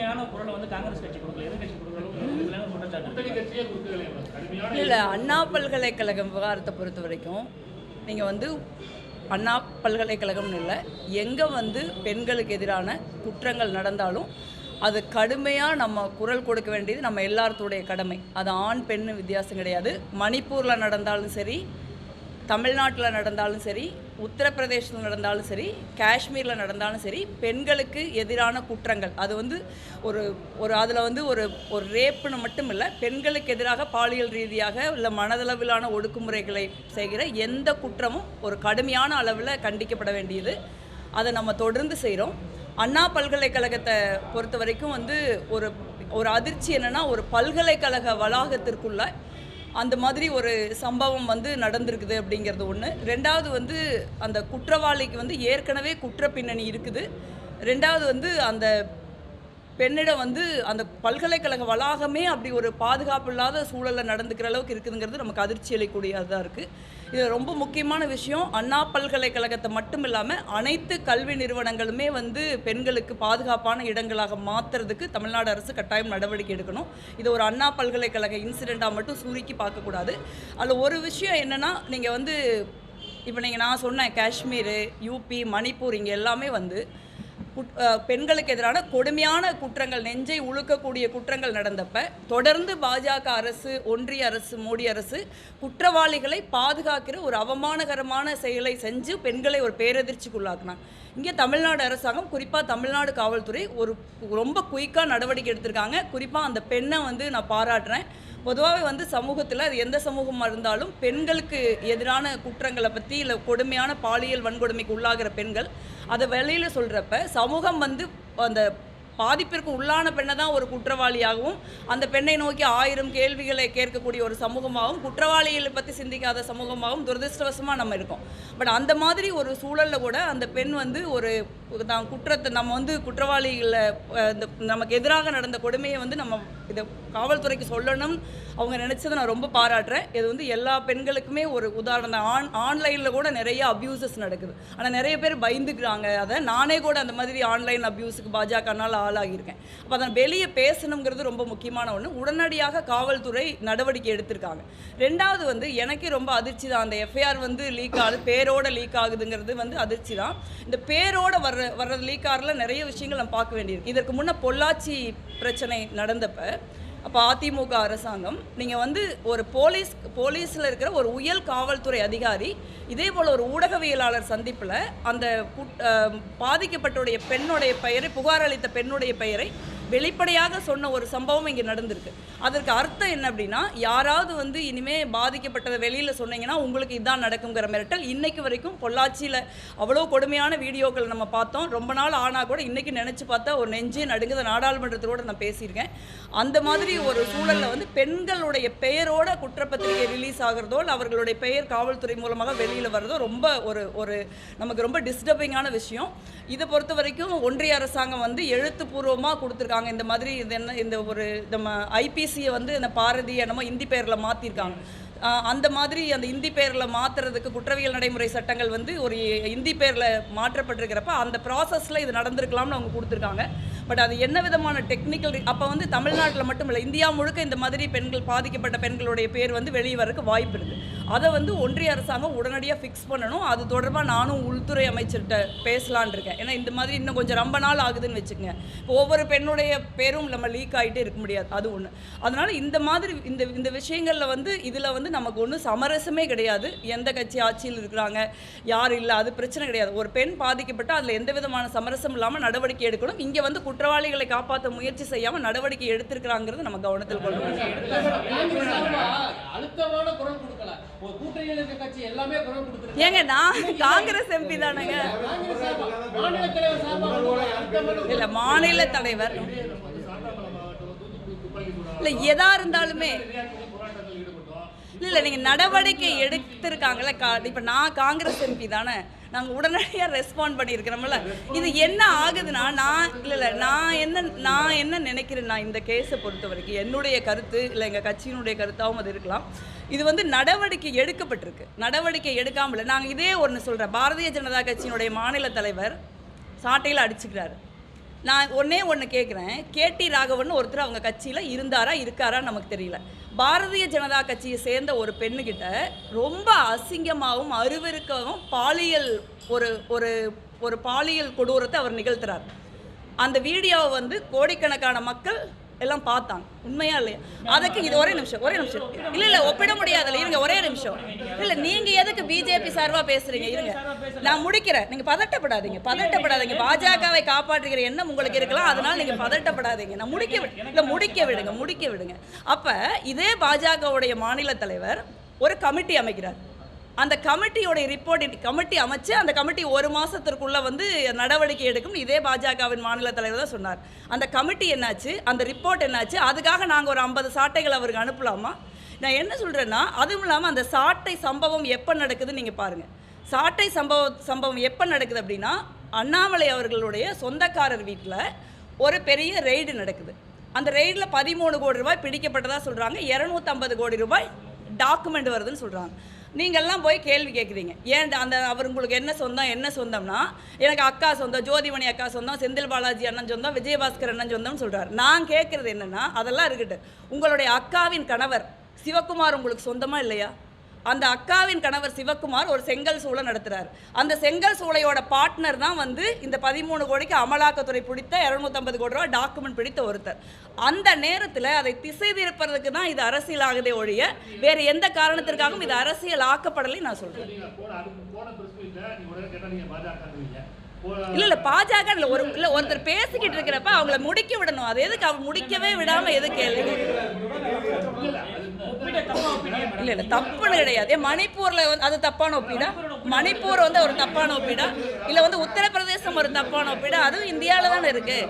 கடுமையான குரலை வந்து காங்கிரஸ் கட்சி கொடுக்கல, எதிர்கட்சி கொடுக்கல. இல்லை, அண்ணா பல்கலைக்கழகம் விவகாரத்தை பொறுத்த வரைக்கும் நீங்கள் வந்து அண்ணா பல்கலைக்கழகம்னு இல்லை, எங்கே வந்து பெண்களுக்கு எதிரான குற்றங்கள் நடந்தாலும் அது கடுமையாக நம்ம குரல் கொடுக்க வேண்டியது நம்ம எல்லாத்துடைய கடமை. அது ஆண் பெண் வித்தியாசம் கிடையாது. மணிப்பூரில் நடந்தாலும் சரி, தமிழ்நாட்டில் நடந்தாலும் சரி, உத்தரப்பிரதேசத்தில் நடந்தாலும் சரி, காஷ்மீரில் நடந்தாலும் சரி, பெண்களுக்கு எதிரான குற்றங்கள் அது வந்து ஒரு அதில் வந்து ஒரு ரேப்புன்னு மட்டும் இல்லை, பெண்களுக்கு எதிராக பாலியல் ரீதியாக இல்லை மனதளவிலான ஒடுக்குமுறைகளை செய்கிற எந்த குற்றமும் ஒரு கடுமையான அளவில் கண்டிக்கப்பட வேண்டியது. அதை நம்ம தொடர்ந்து செய்கிறோம். அண்ணா பல்கலைக்கழகத்தை பொறுத்த வரைக்கும் வந்து ஒரு அதிர்ச்சி என்னென்னா, ஒரு பல்கலைக்கழக வளாகத்திற்குள்ள அந்த மாதிரி ஒரு சம்பவம் வந்து நடந்திருக்குது அப்படிங்கிறது ஒன்று. ரெண்டாவது வந்து அந்த குற்றவாளிக்கு வந்து ஏற்கனவே குற்ற பின்னணி இருக்குது. ரெண்டாவது வந்து அந்த பெண்ணிடம் வந்து அந்த பல்கலைக்கழக வளாகமே அப்படி ஒரு பாதுகாப்பு இல்லாத சூழலில் நடந்துக்கிற அளவுக்கு இருக்குதுங்கிறது நமக்கு அதிர்ச்சி அளிக்கக்கூடியதாக இருக்குது. இது ரொம்ப முக்கியமான விஷயம். அண்ணா பல்கலைக்கழகத்தை மட்டும் இல்லாமல் அனைத்து கல்வி நிறுவனங்களுமே வந்து பெண்களுக்கு பாதுகாப்பான இடங்களாக மாற்றுறதுக்கு தமிழ்நாடு அரசு கட்டாயம் நடவடிக்கை எடுக்கணும். இது ஒரு அண்ணா பல்கலைக்கழக இன்சிடெண்ட்டாக மட்டும் சுருக்கி பார்க்கக்கூடாது. அதில் ஒரு விஷயம் என்னென்னா, நீங்கள் வந்து இப்போ நான் சொன்னேன், காஷ்மீர், யூபி, மணிப்பூர் இங்கே எல்லாமே வந்து பெண்களுக்கு எதிரான கொடுமையான குற்றங்கள், நெஞ்சை உழுக்கக்கூடிய குற்றங்கள் நடந்தப்ப தொடர்ந்து பாஜக அரசு, ஒன்றிய அரசு, மோடி அரசு குற்றவாளிகளை பாதுகாக்கிற ஒரு அவமானகரமான செயலை செஞ்சு பெண்களை ஒரு பேரதிர்ச்சிக்குள்ளாக்குனாங்க. இங்கே தமிழ்நாடு அரசாங்கம், குறிப்பாக தமிழ்நாடு காவல்துறை ரொம்ப குயிக்காக நடவடிக்கை எடுத்திருக்காங்க. குறிப்பாக அந்த பெண்ணை வந்து நான் பாராட்டுறேன். பொதுவாகவே வந்து சமூகத்தில் அது எந்த சமூகமாக இருந்தாலும் பெண்களுக்கு எதிரான குற்றங்களை பற்றி இல்லை கொடுமையான பாலியல் வன்கொடுமைக்கு உள்ளாகிற பெண்கள் அதை வெளியில் சொல்கிறப்ப சமூகம் வந்து அந்த பாதிப்பிற்கு உள்ளான பெண்ணை தான் ஒரு குற்றவாளியாகவும், அந்த பெண்ணை நோக்கி 1000 கேள்விகளை கேட்கக்கூடிய ஒரு சமூகமாகவும், குற்றவாளிகளை பற்றி சிந்திக்காத சமூகமாகவும் துரதிருஷ்டவசமாக நம்ம இருக்கோம். பட் அந்த மாதிரி ஒரு சூழலில் கூட அந்த பெண் வந்து குற்றத்தை நம்ம வந்து குற்றவாளிகளை நமக்கு எதிராக நடந்த கொடுமையை வந்து நம்ம இதை காவல்துறைக்கு சொல்லணும் அவங்க நினச்சதை நான் ரொம்ப பாராட்டுறேன். இது வந்து எல்லா பெண்களுக்குமே ஒரு உதாரணம். ஆன்லைனில் கூட நிறைய அப்யூசஸ் நடக்குது. ஆனால் நிறைய பேர் பயந்துக்கிறாங்க. அதை நானே கூட அந்த மாதிரி ஆன்லைன் அப்யூஸுக்கு பாஜகனால் ஆளாகியிருக்கேன். அப்போ அதை வெளியே பேசணுங்கிறது ரொம்ப முக்கியமான ஒன்று. உடனடியாக காவல்துறை நடவடிக்கை எடுத்திருக்காங்க. ரெண்டாவது வந்து எனக்கே ரொம்ப அதிர்ச்சி தான், அந்த எஃப்ஐஆர் வந்து லீக் ஆகுது, பேரோட லீக் ஆகுதுங்கிறது வந்து அதிர்ச்சி தான். இந்த பேரோட வர்றது லீக் ஆகல நிறைய விஷயங்கள் நம்ம பார்க்க வேண்டியிருக்கு. இதற்கு முன்னே பொள்ளாச்சி பிரச்சனை நடந்தப்ப அப்போ அதிமுக அரசாங்கம் நீங்கள் வந்து ஒரு போலீஸில் இருக்கிற ஒரு உயர் காவல்துறை அதிகாரி இதே போல் ஒரு ஊடகவியலாளர் சந்திப்பில் அந்த பாதிக்கப்பட்டுடைய பெண்ணுடைய பெயரை, புகார் அளித்த பெண்ணுடைய பெயரை வெளிப்படையாக சொன்ன ஒரு சம்பவம் இங்கே நடந்திருக்கு. அதற்கு அர்த்தம் என்ன அப்படின்னா, யாராவது வந்து இனிமேல் பாதிக்கப்பட்டதை வெளியில் சொன்னீங்கன்னா உங்களுக்கு இதான் நடக்குங்கிற மிரட்டல். இன்றைக்கு வரைக்கும் பொள்ளாச்சியில் அவ்வளோ கொடுமையான வீடியோக்கள் நம்ம பார்த்தோம். ரொம்ப நாள் ஆனால் கூட இன்றைக்கி நினச்சி பார்த்தா ஒரு நெஞ்சே நடுங்குத. நாடாளுமன்றத்தோடு நான் பேசியிருக்கேன். அந்த மாதிரி ஒரு சூழலில் வந்து பெண்களுடைய பெயரோட குற்றப்பத்திரிகை ரிலீஸ் ஆகிறதோ இல்லை அவர்களுடைய பெயர் காவல்துறை மூலமாக வெளியில் வர்றதோ ரொம்ப ஒரு நமக்கு ரொம்ப டிஸ்டர்பிங்கான விஷயம். இதை பொறுத்த வரைக்கும் ஒன்றிய அரசாங்கம் வந்து எழுத்துப்பூர்வமாக கொடுத்துருக்காங்க. இந்த மாதிரி இது என்ன, இந்த ஒரு நம்ம ஐபிசியை வந்து இந்த பாரதி என்னமோ இந்தி பேரில் மாற்றிருக்காங்க. அந்த மாதிரி அந்த இந்தி பேரில் மாற்றுறதுக்கு குற்றவியல் நடைமுறை சட்டங்கள் வந்து ஒரு இந்தி பேரில் மாற்றப்பட்டிருக்கிறப்ப அந்த ப்ராசஸில் இது நடந்திருக்கலாம்னு அவங்க கொடுத்துருக்காங்க. பட் அது என்ன விதமான டெக்னிக்கல் அப்போ வந்து தமிழ்நாட்டில் மட்டும் இல்லை, இந்தியா முழுக்க இந்த மாதிரி பெண்கள், பாதிக்கப்பட்ட பெண்களுடைய பேர் வந்து வெளியே வரக்கு வாய்ப்பு இருக்குது. அதை வந்து ஒன்றிய அரசாங்கம் உடனடியாக ஃபிக்ஸ் பண்ணணும். அது தொடர்பாக நானும் உள்துறை அமைச்சர்கிட்ட பேசலான் இருக்கேன். ஏன்னா இந்த மாதிரி இன்னும் கொஞ்சம் ரொம்ப நாள் ஆகுதுன்னு வச்சுக்கோங்க. இப்போ ஒவ்வொரு பெண்ணுடைய பேரும் நம்ம லீக் ஆகிட்டே இருக்க முடியாது. அது ஒன்று. அதனால் இந்த மாதிரி இந்த விஷயங்களில் வந்து இதில் வந்து நமக்கு ஒன்றும் சமரசமே கிடையாது. எந்த கட்சி ஆட்சியில் இருக்கிறாங்க, யார் இல்லை, அது பிரச்சனை கிடையாது. ஒரு பெண் பாதிக்கப்பட்டால் அதில் எந்த விதமான சமரசம் இல்லாமல் நடவடிக்கை எடுக்கணும். இங்கே வந்து குற்றவாளிகளை காப்பாற்ற முயற்சி செய்யாமல் நடவடிக்கை எடுத்திருக்கிறாங்கிறது நம்ம கவனத்தில் கொள்ளணும். ஏங்க, நான் காங்கிரஸ் எம்பி தானேங்க. இல்லை, மாநில தலைவர் இல்லை, எதா இருந்தாலுமே இல்லை நீங்கள் நடவடிக்கை எடுத்திருக்காங்களே. இப்போ நான் காங்கிரஸ் எம்பி தானே, நாங்கள் உடனடியாக ரெஸ்பாண்ட் பண்ணியிருக்கிறோம்ல. இது என்ன ஆகுதுன்னா, நான் என்ன நினைக்கிறேன்னா, இந்த கேஸை பொறுத்த வரைக்கும் என்னுடைய கருத்து இல்லை எங்கள் கட்சியினுடைய கருத்தாகவும் அது இருக்கலாம். இது வந்து நடவடிக்கை எடுக்கப்பட்டிருக்கு. நடவடிக்கை எடுக்காமல் நாங்கள் இதே ஒன்று சொல்கிறேன். பாரதிய ஜனதா கட்சியினுடைய மாநில தலைவர் சாட்டையில் அடிச்சுக்கிறாரு. நான் ஒன்று கேட்குறேன். கேடி ராகவன் ஒருத்தர் அவங்க கட்சியில் இருந்தாரா இருக்காரான்னு நமக்கு தெரியல. பாரதிய ஜனதா கட்சியை சேர்ந்த ஒரு பெண்ணுக்கிட்ட ரொம்ப அசிங்கமாகவும் அருவருக்கவும் பாலியல் ஒரு ஒரு ஒரு பாலியல் கொடூரத்தை அவர் நிகழ்த்துறார். அந்த வீடியோவை வந்து கோடிக்கணக்கான மக்கள் எல்லாம் பார்த்தாங்க. உண்மையா இல்லையா? அதுக்கு இது ஒரே நிமிஷம் இல்லை ஒப்பிட முடியாதுல்ல. இருங்க ஒரே நிமிஷம். இல்லை நீங்கள் எதுக்கு பிஜேபி சார்பாக பேசுகிறீங்க? இருங்க நான் முடிக்கிறேன். நீங்கள் பதட்டப்படாதீங்க. பாஜகவை காப்பாற்றுகிற எண்ணம் உங்களுக்கு இருக்கலாம், அதனால் நீங்கள் பதட்டப்படாதீங்க. நான் முடிக்க விடுங்க. அப்போ இதே பாஜகவுடைய மாநில தலைவர் ஒரு கமிட்டி அமைக்கிறார். அந்த கமிட்டியோடைய கமிட்டி அமைச்சு அந்த கமிட்டி 1 மாதத்திற்குள்ளே வந்து நடவடிக்கை எடுக்கும் இதே பாஜகவின் மாநில தலைவர் தான் சொன்னார். அந்த கமிட்டி என்னாச்சு, அந்த ரிப்போர்ட் என்னாச்சு? அதுக்காக நாங்கள் ஒரு 50 சாட்டைகள் அவருக்கு அனுப்பலாமா? நான் என்ன சொல்கிறேன்னா, அதுவும் இல்லாமல் அந்த சாட்டை சம்பவம் எப்போ நடக்குதுன்னு நீங்கள் பாருங்கள். சாட்டை சம்பவம் எப்போ நடக்குது அப்படின்னா, அண்ணாமலை அவர்களுடைய சொந்தக்காரர் வீட்டில் ஒரு பெரிய ரெய்டு நடக்குது. அந்த ரெய்டில் 13 கோடி ரூபாய் பிடிக்கப்பட்டதாக சொல்கிறாங்க. 250 கோடி ரூபாய் டாக்குமெண்ட் வருதுன்னு சொல்கிறாங்க. நீங்கள்லாம் போய் கேள்வி கேட்குறீங்க. ஏன் அந்த அவர் உங்களுக்கு என்ன சொந்தம்னா, எனக்கு அக்கா சொந்தம், ஜோதிமணி அக்கா சொந்தம், செந்தில் பாலாஜி அண்ணன் சொந்தம், விஜயபாஸ்கர் அண்ணன் சொந்தம்னு சொல்கிறார். நான் கேட்குறது என்னென்னா, அதெல்லாம் இருக்கட்டும், உங்களுடைய அக்காவின் கணவர் சிவக்குமார் உங்களுக்கு சொந்தமாக இல்லையா? அந்த அக்காவின் கணவர் சிவக்குமார் ஒரு செங்கல் சூளை நடத்துகிறார். அந்த செங்கல் சூளையோட பார்ட்னர் தான் வந்து இந்த 13 கோடிக்கு அமலாக்கத்துறை பிடித்த 250 கோடி ரூபா டாக்குமெண்ட் பிடித்த ஒருத்தர். அந்த நேரத்தில் அதை திசை திருப்பறதுக்கு தான் இது அரசியல் ஆகுதே ஒழிய வேறு எந்த காரணத்திற்காகவும் இது அரசியல் ஆக்கப்படலை நான் சொல்கிறேன். இல்லை பாஜக இல்லை ஒருத்தர் பேசிக்கிட்டு இருக்கிறப்ப அவங்கள முடிக்க விடணும். அது எதுக்கு அவங்க முடிக்கவே விடாமல் எது கேள்வி? இல்லை தப்புன்னு கிடையாது. மணிப்பூரில் அது தப்பான ஒப்பீடா? மணிப்பூர் வந்து ஒரு தப்பான ஒப்பீடா? இல்லை வந்து உத்தரப்பிரதேசம் ஒரு தப்பான ஒப்பீடா? அதுவும் இந்தியாவில் தானே இருக்குது.